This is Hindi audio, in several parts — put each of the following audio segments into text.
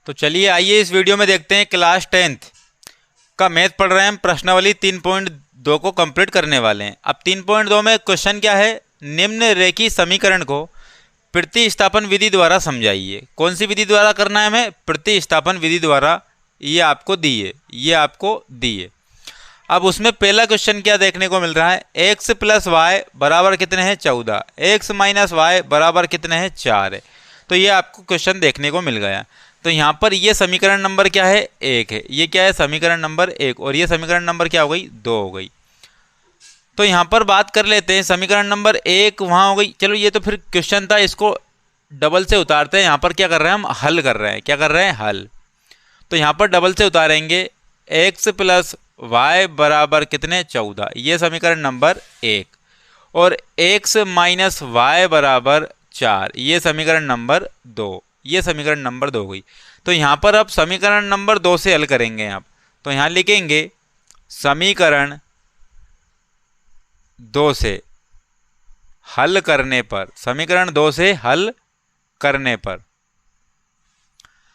तो चलिए आइए इस वीडियो में देखते हैं क्लास 10th का मैथ पढ़ रहे हैं हम। प्रश्नावली 3.2 को कंप्लीट करने वाले हैं। अब 3.2 में क्वेश्चन क्या है, निम्न रेखीय समीकरण को प्रतिस्थापन विधि द्वारा समझाइए। कौन सी विधि द्वारा करना है हमें? प्रतिस्थापन विधि द्वारा। ये आपको दिए। अब उसमें पहला क्वेश्चन क्या देखने को मिल रहा है, x प्लस वाई बराबर कितने हैं 14, x माइनस वाई बराबर कितने हैं 4 है। तो ये आपको क्वेश्चन देखने को मिल गया। तो यहाँ पर ये समीकरण नंबर क्या है, 1 है। ये क्या है, समीकरण नंबर 1। और ये समीकरण नंबर क्या हो गई, 2 हो गई। तो यहाँ पर बात कर लेते हैं, समीकरण नंबर 1 वहाँ हो गई। चलो ये तो फिर क्वेश्चन था, इसको डबल से उतारते हैं। यहाँ पर क्या कर रहे हैं हम, हल कर रहे हैं। क्या कर रहे हैं, हल। तो यहाँ पर डबल से उतारेंगे, x प्लस वाई बराबर कितने 14, ये समीकरण नंबर 1। और x माइनस वाई बराबर 4, ये समीकरण नंबर 2। ये समीकरण नंबर 2 हुई। तो यहाँ पर अब समीकरण नंबर 2 से हल करेंगे आप। तो यहाँ लिखेंगे समीकरण 2 से हल करने पर, समीकरण 2 से हल करने पर,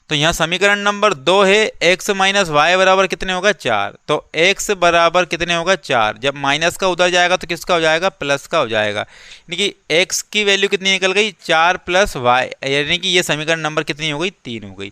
तो यहाँ समीकरण नंबर 2 है, x माइनस वाई बराबर कितने होगा 4। तो x बराबर कितने होगा 4। जब माइनस का उधर जाएगा तो किसका हो जाएगा, प्लस का हो जाएगा। यानी कि x की वैल्यू कितनी निकल गई, 4 प्लस वाई, यानी कि ये समीकरण नंबर कितनी हो गई, 3 हो गई।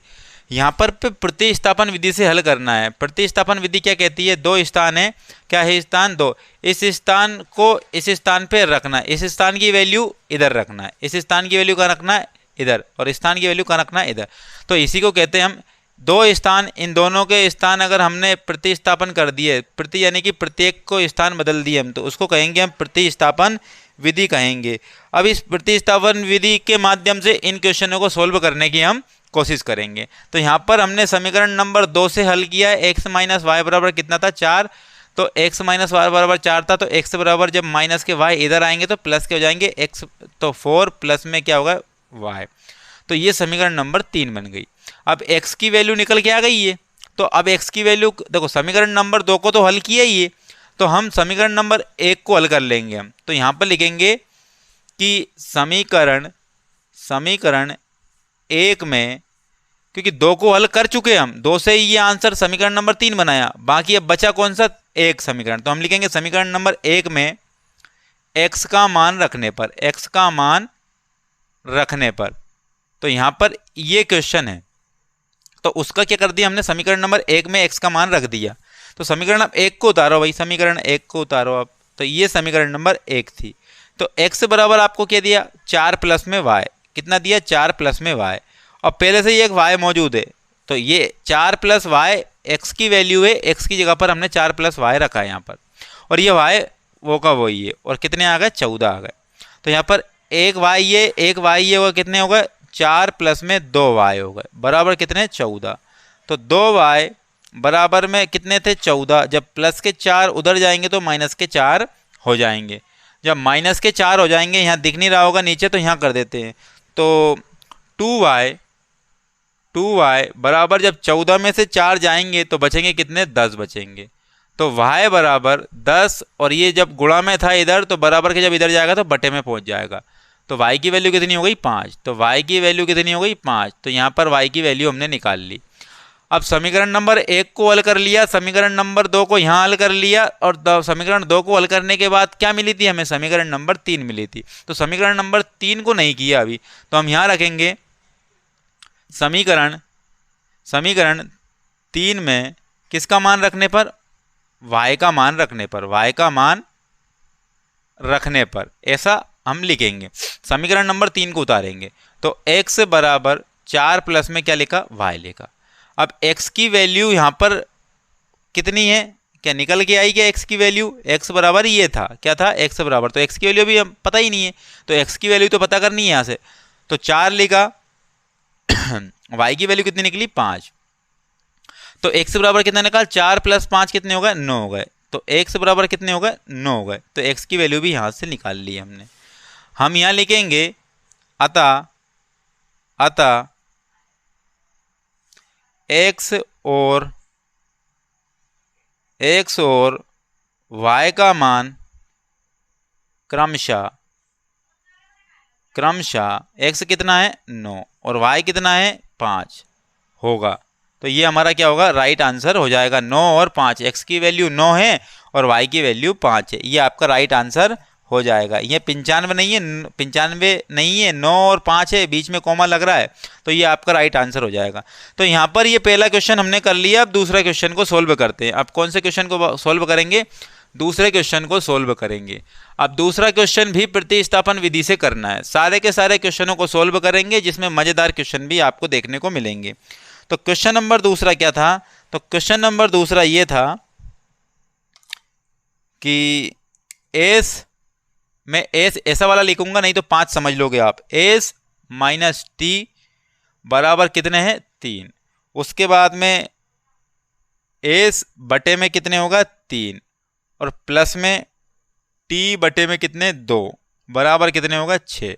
यहाँ पर प्रतिस्थापन विधि से हल करना है। प्रतिस्थापन विधि क्या कहती है, दो स्थान है, क्या है स्थान, दो। इस स्थान को इस स्थान पे रखना है, इस स्थान की वैल्यू इधर रखना है, इस स्थान की वैल्यू कहाँ रखना है, इधर, और स्थान की वैल्यू कहाँ रखना है, इधर। तो इसी को कहते हैं हम दो स्थान, इन दोनों के स्थान अगर हमने प्रतिस्थापन कर दिए, प्रति यानी कि प्रत्येक को स्थान बदल दिए हम, तो उसको कहेंगे हम प्रतिस्थापन विधि कहेंगे। अब इस प्रतिस्थापन विधि के माध्यम से इन क्वेश्चनों को सोल्व करने की हम कोशिश करेंगे। तो यहाँ पर हमने समीकरण नंबर 2 से हल किया है। x माइनस वाई बराबर कितना था, 4। तो x माइनस वाई बराबर 4 था। तो x बराबर जब माइनस के y इधर आएंगे तो प्लस के हो जाएंगे, x तो 4 प्लस में क्या होगा y। तो ये समीकरण नंबर 3 बन गई। अब x की वैल्यू निकल के आ गई है। तो अब x की वैल्यू देखो, समीकरण नंबर 2 को तो हल किया ही है, तो हम समीकरण नंबर 1 को हल कर लेंगे हम। तो यहाँ पर लिखेंगे कि समीकरण 1 में, क्योंकि 2 को हल कर चुके हम, 2 से ही ये आंसर समीकरण नंबर 3 बनाया, बाकी अब बचा कौन सा, एक समीकरण। तो हम लिखेंगे समीकरण नंबर 1 में x का मान रखने पर, x का मान रखने पर, तो यहाँ पर ये क्वेश्चन है, तो उसका क्या कर दिया हमने, समीकरण नंबर 1 में x का मान रख दिया। तो समीकरण अब 1 को उतारो भाई, समीकरण 1 को उतारो आप। तो ये समीकरण नंबर 1 थी। तो x बराबर आपको क्या दिया, 4 प्लस में y, कितना दिया, 4 प्लस में y। और पहले से ही एक y मौजूद है, तो ये 4 प्लस वाई x की वैल्यू है, x की जगह पर हमने 4 प्लस वाई रखा है यहाँ पर, और ये y वो का वही है, और कितने आ गए, 14 आ गए। तो यहाँ पर एक y है वो कितने हो गए, 4 प्लस में 2y हो गए, बराबर कितने, 14। तो 2y बराबर में कितने थे, 14। जब प्लस के 4 उधर जाएंगे तो माइनस के 4 हो जाएंगे। जब माइनस के 4 हो जाएंगे, यहाँ दिख नहीं रहा होगा नीचे, तो यहाँ कर देते हैं। तो 2y बराबर जब 14 में से 4 जाएंगे तो बचेंगे कितने, 10 बचेंगे। तो y बराबर 10, और ये जब गुणा में था इधर, तो बराबर के जब इधर जाएगा तो बटे में पहुंच जाएगा। तो y की वैल्यू कितनी हो गई, 5। तो y की वैल्यू कितनी हो गई, 5। तो यहाँ पर y की वैल्यू हमने निकाल ली। अब समीकरण नंबर 1 को हल कर लिया, समीकरण नंबर 2 को यहाँ हल कर लिया, और समीकरण 2 को हल करने के बाद क्या मिली थी हमें, समीकरण नंबर 3 मिली थी। तो समीकरण नंबर 3 को नहीं किया अभी, तो हम यहाँ रखेंगे समीकरण 3 में किसका मान रखने पर, y का मान रखने पर, y का मान रखने पर, ऐसा हम लिखेंगे। समीकरण नंबर 3 को उतारेंगे, तो x बराबर 4 प्लस में क्या लिखा, y लिखा। अब x की वैल्यू यहाँ पर कितनी है, क्या निकल के आई, क्या x की वैल्यू, x बराबर ये था, क्या था, x बराबर, तो x की वैल्यू अभी पता ही नहीं है, तो x की वैल्यू तो पता करनी है यहाँ से। तो 4 लिखा, y की वैल्यू कितनी निकली, 5। तो x बराबर कितना निकाल, 4 प्लस 5 कितने हो गए, 9 हो गए। तो x बराबर कितने हो गए, 9 हो गए। तो x की वैल्यू भी यहाँ से निकाल ली हमने। हम यहाँ लिखेंगे अतः x और y का मान क्रमशः x कितना है, 9, और y कितना है, 5, होगा। तो ये हमारा क्या होगा, राइट आंसर हो जाएगा 9 और 5। एक्स की वैल्यू 9 है और वाई की वैल्यू 5 है, ये आपका राइट आंसर हो जाएगा। ये 95 नहीं है, 95 नहीं है, 9 और 5 है, बीच में कॉमा लग रहा है, तो ये आपका राइट आंसर हो जाएगा। तो यहाँ पर ये पहला क्वेश्चन हमने कर लिया। अब दूसरा क्वेश्चन को सोल्व करते हैं। अब कौन से क्वेश्चन को सोल्व करेंगे, दूसरे क्वेश्चन को सोल्व करेंगे। अब दूसरा क्वेश्चन भी प्रतिस्थापन विधि से करना है। सारे के सारे क्वेश्चनों को सोल्व करेंगे, जिसमें मजेदार क्वेश्चन भी आपको देखने को मिलेंगे। तो क्वेश्चन नंबर दूसरा क्या था, तो क्वेश्चन नंबर दूसरा ये था कि एस, मैं एस ऐसा वाला लिखूंगा नहीं तो 5 समझ लोगे आप। एस माइनस टी बराबर कितने हैं, 3। उसके बाद में एस बटे में कितने होगा, 3, और प्लस में टी बटे में कितने, 2, बराबर कितने होगा, 6।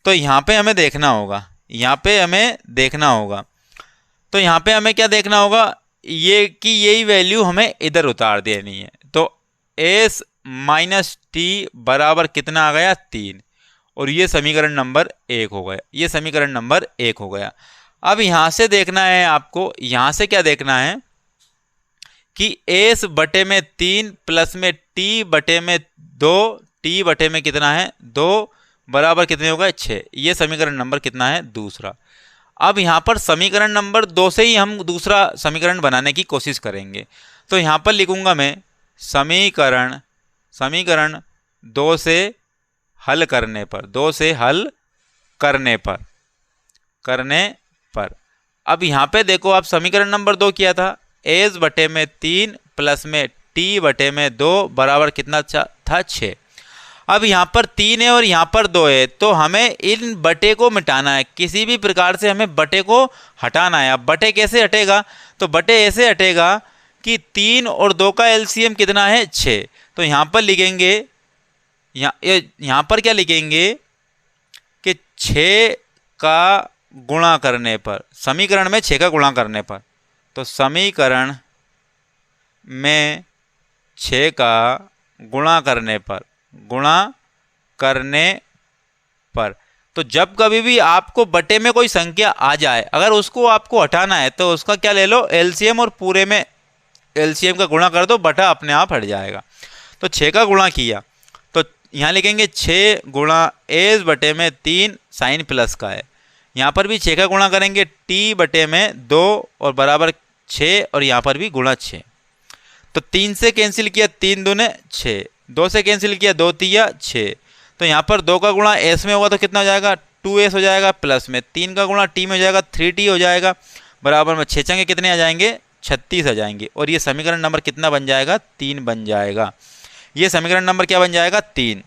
तो यहाँ पे हमें देखना होगा, यहाँ पे हमें देखना होगा। तो यहाँ पे हमें क्या देखना होगा, ये कि यही वैल्यू हमें इधर उतार देनी है। तो एस माइनस टी बराबर कितना आ गया, 3, और ये समीकरण नंबर 1 हो गया। ये समीकरण नंबर 1 हो गया। अब यहाँ से देखना है आपको, यहाँ से क्या देखना है कि एस बटे में 3 प्लस में टी बटे में 2, टी बटे में कितना है, 2, बराबर कितने होगा, 6। ये समीकरण नंबर कितना है, दूसरा। अब यहाँ पर समीकरण नंबर 2 से ही हम दूसरा समीकरण बनाने की कोशिश करेंगे। तो यहाँ पर लिखूंगा मैं समीकरण 2 से हल करने पर, 2 से हल करने पर। अब यहाँ पे देखो, आप समीकरण नंबर 2 किया था, एस बटे में 3 प्लस में टी बटे में 2 बराबर कितना था, 6। अब यहाँ पर 3 है और यहाँ पर 2 है, तो हमें इन बटे को मिटाना है। किसी भी प्रकार से हमें बटे को हटाना है। अब बटे कैसे हटेगा, तो बटे ऐसे हटेगा कि 3 और 2 का एलसीएम कितना है, 6। तो यहाँ पर लिखेंगे, यहाँ पर क्या लिखेंगे कि 6 का गुणा करने पर, समीकरण में 6 का गुणा करने पर, तो समीकरण में 6 का गुणा करने पर, तो जब कभी भी आपको बटे में कोई संख्या आ जाए, अगर उसको आपको हटाना है तो उसका क्या ले लो, एलसीएम, और पूरे में एलसीएम का गुणा कर दो, बटा अपने आप हट जाएगा। तो 6 का गुणा किया, तो यहाँ लिखेंगे 6 गुणा एस बटे में 3 साइन प्लस का है। यहाँ पर भी 6 का गुणा करेंगे, टी बटे में 2 और बराबर 6, और यहाँ पर भी गुणा 6। तो 3 से कैंसिल किया, 3 दूने 6, 2 से कैंसिल किया, 2 तिया 6। तो यहाँ पर 2 का गुणा एस में होगा तो कितना हो जाएगा, 2s हो जाएगा, प्लस में 3 का गुणा टी में हो जाएगा, 3t हो जाएगा, बराबर में 6 चंगे कितने आ जाएंगे, 36 आ जाएंगे। और ये समीकरण नंबर कितना बन जाएगा, 3 बन जाएगा। ये समीकरण नंबर क्या बन जाएगा, 3।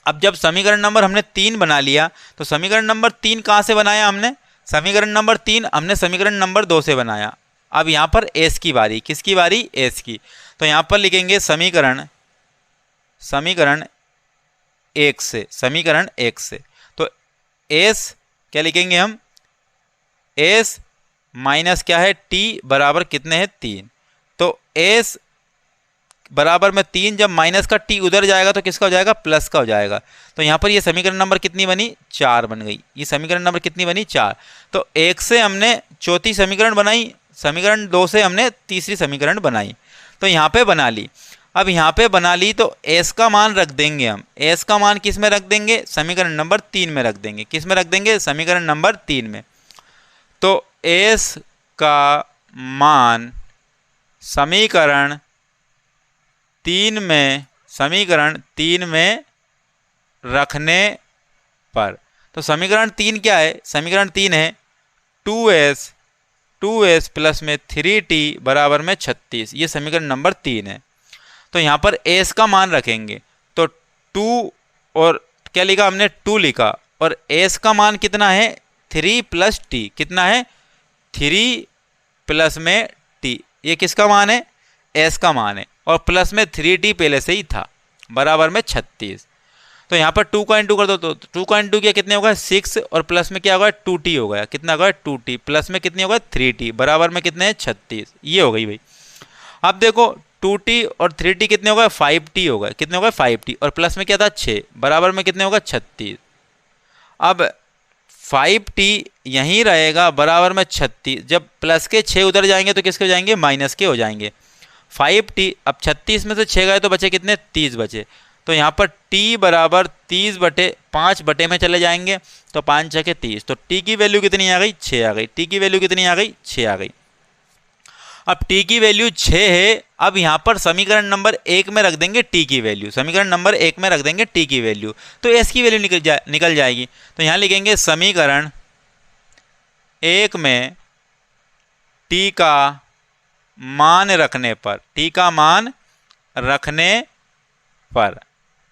अब जब समीकरण नंबर हमने 3 बना लिया, तो समीकरण नंबर 3 कहाँ से बनाया हमने, समीकरण नंबर 3 हमने समीकरण नंबर 2 से बनाया। अब यहाँ पर एस की बारी, किसकी बारी, एस की। तो यहाँ पर लिखेंगे समीकरण 1 से, तो एस क्या लिखेंगे हम, एस माइनस क्या है, टी बराबर कितने हैं, 3। तो एस बराबर में 3, जब माइनस का टी उधर जाएगा तो किसका हो जाएगा, प्लस का हो जाएगा। तो यहाँ पर ये समीकरण नंबर कितनी बनी, 4 बन गई। ये समीकरण नंबर कितनी बनी, 4। तो 1 से हमने चौथी समीकरण बनाई, समीकरण 2 से हमने तीसरी समीकरण बनाई। तो यहाँ पे बना ली। अब यहाँ पे बना ली तो एस का मान रख देंगे हम। एस का मान किस में रख देंगे, समीकरण नंबर 3 में रख देंगे। किस में रख देंगे, समीकरण नंबर 3 में। तो एस का मान समीकरण 3 में रखने पर, तो समीकरण 3 क्या है, समीकरण 3 है 2s प्लस में 3t बराबर में 36। ये समीकरण नंबर 3 है। तो यहाँ पर s का मान रखेंगे, तो 2 और क्या लिखा हमने, 2 लिखा, और s का मान कितना है, 3 प्लस t, कितना है, 3 प्लस में t। ये किसका मान है, s का मान है, और प्लस में 3t पहले से ही था, बराबर में 36। तो यहाँ पर 2 का इंटू कर दो, तो 2 का इंटू किया कितने होगा, 6, और प्लस में क्या होगा, 2t हो गया। कितना होगा, 2t, प्लस में कितनी होगा, 3t, बराबर में कितने हैं, 36। ये हो गई भाई। अब देखो 2t और 3t कितने होगा, 5t होगा। कितने होगा, 5t, और प्लस में क्या था, 6, बराबर में कितने होगा, 36। अब 5t यहीं रहेगा बराबर में 36। जब प्लस के 6 उधर जाएंगे तो किसके हो जाएंगे, माइनस के हो जाएंगे। 5t, अब 36 में से 6 गए तो बचे कितने, 30 बचे। तो यहाँ पर t बराबर 30/5 बटे में चले जाएंगे, तो 5 6 के 30। तो t की वैल्यू कितनी आ गई, 6 आ गई। t की वैल्यू कितनी आ गई, 6 आ गई। अब t की वैल्यू 6 है। अब यहाँ पर समीकरण नंबर 1 में रख देंगे t की वैल्यू, समीकरण नंबर 1 में रख देंगे t की वैल्यू, तो s की वैल्यू निकल जाएगी। तो यहाँ लिखेंगे समीकरण 1 में t का मान रखने पर, t का मान रखने पर,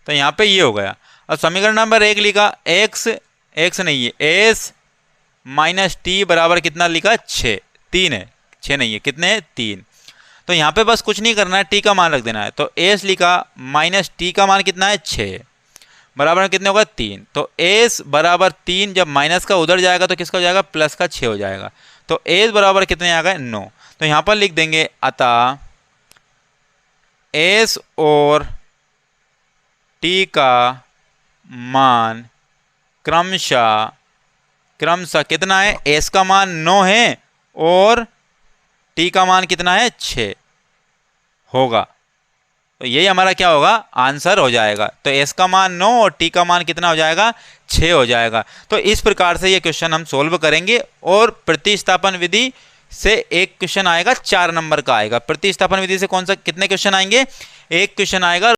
तो यहाँ पे ये हो गया। अब समीकरण नंबर 1 लिखा x नहीं है, s माइनस टी बराबर कितना लिखा, 6, 3 है, 6 नहीं है, कितने हैं, 3। तो यहाँ पे बस कुछ नहीं करना है, टी का मान रख देना है। तो एस लिखा माइनस टी का मान कितना है, 6 बराबर कितने होगा, 3। तो एस बराबर 3, जब माइनस का उधर जाएगा तो किसका हो जाएगा, प्लस का 6 हो जाएगा। तो एस बराबर कितने आ गए, 9। तो यहाँ पर लिख देंगे अतः एस और टी का मान क्रमशः कितना है, एस का मान 9 है और टी का मान कितना है, 6 होगा। तो यही हमारा क्या होगा, आंसर हो जाएगा। तो एस का मान 9 और टी का मान कितना हो जाएगा, 6 हो जाएगा। तो इस प्रकार से ये क्वेश्चन हम सोल्व करेंगे। और प्रतिस्थापन विधि से एक क्वेश्चन आएगा, 4 नंबर का आएगा। प्रतिस्थापन विधि से कौन सा, कितने क्वेश्चन आएंगे, एक क्वेश्चन आएगा।